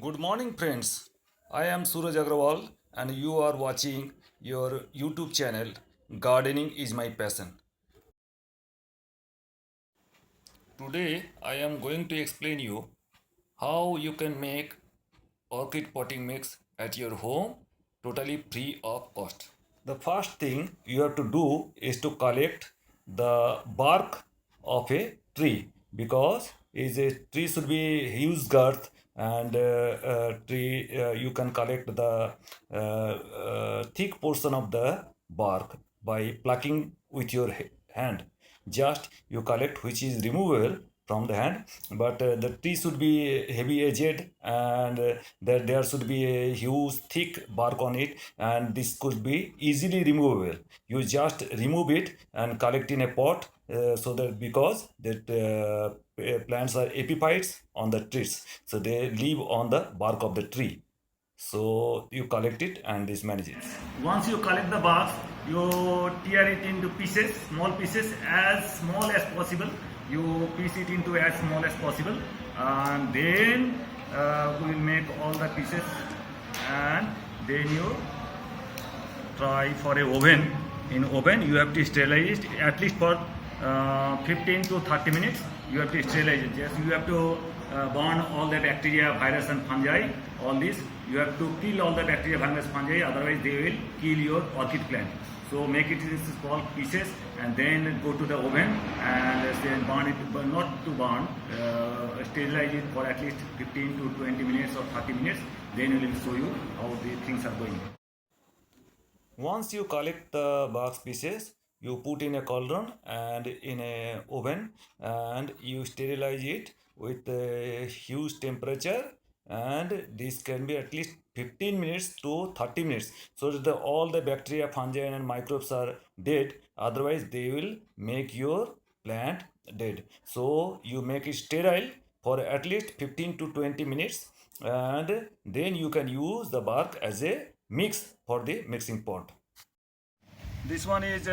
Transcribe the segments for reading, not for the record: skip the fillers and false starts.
Good morning, friends. I am Suraj Agrawal, and you are watching your YouTube channel. Gardening is my passion. Today, I am going to explain you how you can make orchid potting mix at your home totally free of cost. The first thing you have to do is to collect the bark of a tree because is a tree should be huge girth and tree you can collect the thick portion of the bark by plucking with your hand. Just you collect which is removable from the hand, but the tree should be heavy edged and that there should be a huge thick bark on it, and this could be easily removable. You just remove it and collect in a pot, so that because that plants are epiphytes on the trees, so they live on the bark of the tree. So you collect it and this manages. Once you collect the bark, you tear it into pieces, small pieces, as small as possible. You piece it into as small as possible, and then we will make all the pieces, and then you try for a oven. In oven, you have to sterilize it at least for 15 to 30 minutes. You have to sterilize it. Yes, you have to burn all the bacteria, virus, and fungi. All this you have to kill all the bacteria, virus, fungi. Otherwise, they will kill your orchid plant. So make it in small pieces and then go to the oven and then burn it, but not to burn. Sterilize it for at least 15 to 20 minutes or 30 minutes. Then we will show you how the things are going. Once you collect the box pieces, you put in a cauldron and in a oven, and you sterilize it with a huge temperature, and this can be at least 15 minutes to 30 minutes, so that all the bacteria, fungi, and microbes are dead. Otherwise they will make your plant dead. So you make it sterile for at least 15 to 20 minutes, and then you can use the bark as a mix for the mixing pot. This one is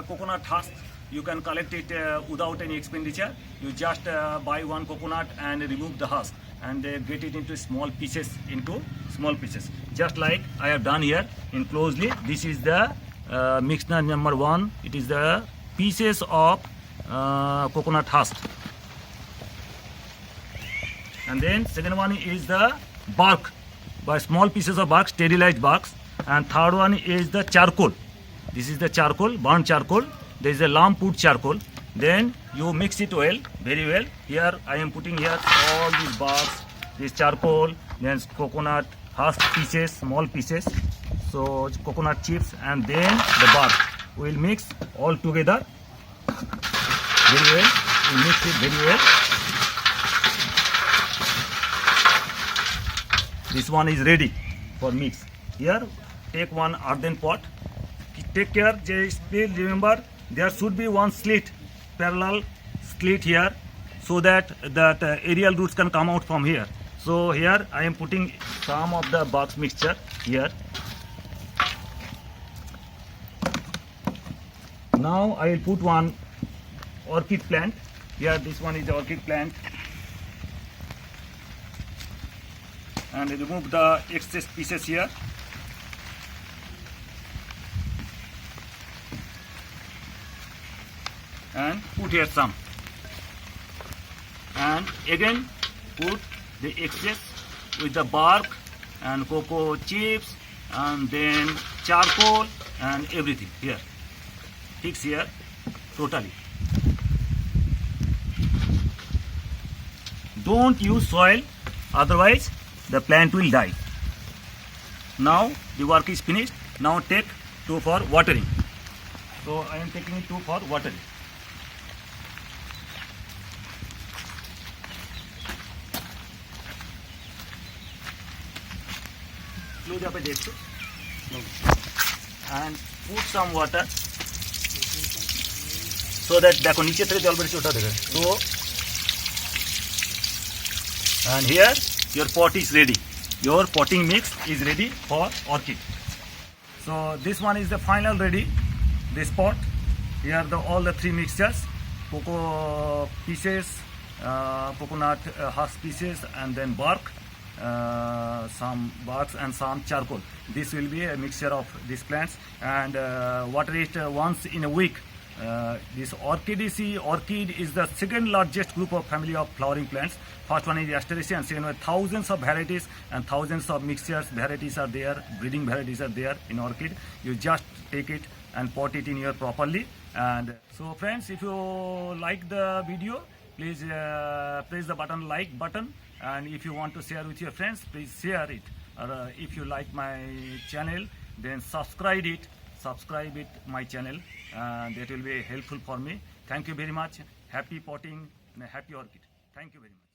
coconut husk. You can collect it without any expenditure. You just buy one coconut and remove the husk and get it into small pieces, just like I have done here in closely. This is the mixture number one. It is the pieces of coconut husk, and then second one is the bark, by small pieces of bark, sterilized barks, and third one is the charcoal. This is the charcoal, burnt charcoal. There is a lamp wood charcoal. Then you mix it well, very well. Here I am putting here all these barks, this charcoal, then coconut husk pieces, small pieces, so coconut chips, and then the bark. We will mix all together very well. We mix it very well. This one is ready for mix. Here, take one earthen pot. Take care, please remember there should be one slit, parallel slit here, so that aerial roots can come out from here. So here I am putting some of the box mixture here. Now I will put one orchid plant here. This one is the orchid plant, and remove the excess pieces here. And put here some, and again put the excess with the bark and cocoa chips and then charcoal and everything here. Fix here totally. Don't use soil, otherwise the plant will die. Now the work is finished. Now take two for watering. So I am taking two for watering. Close up a desk and put some water, so that देखो नीचे से जल बड़ी छोटा देगा. So and here your pot is ready. Your potting mix is ready for orchid. So this one is the final ready. This pot here all the three mixtures: cocoa pieces, coconut husk pieces, and then bark. some barks and some charcoal. This will be a mixture of these plants, and water it once in a week. This orchid is the second largest group of family of flowering plants. First one is Asteraceae, and second one thousands of varieties and thousands of mixtures varieties are there, breeding varieties are there in orchid. You just take it and pot it in your properly. And so friends, if you like the video, please press the button like button, and if you want to share with your friends, please share it. Or if you like my channel, then subscribe it my channel. That will be helpful for me. Thank you very much. Happy potting and happy orchid. Thank you very much.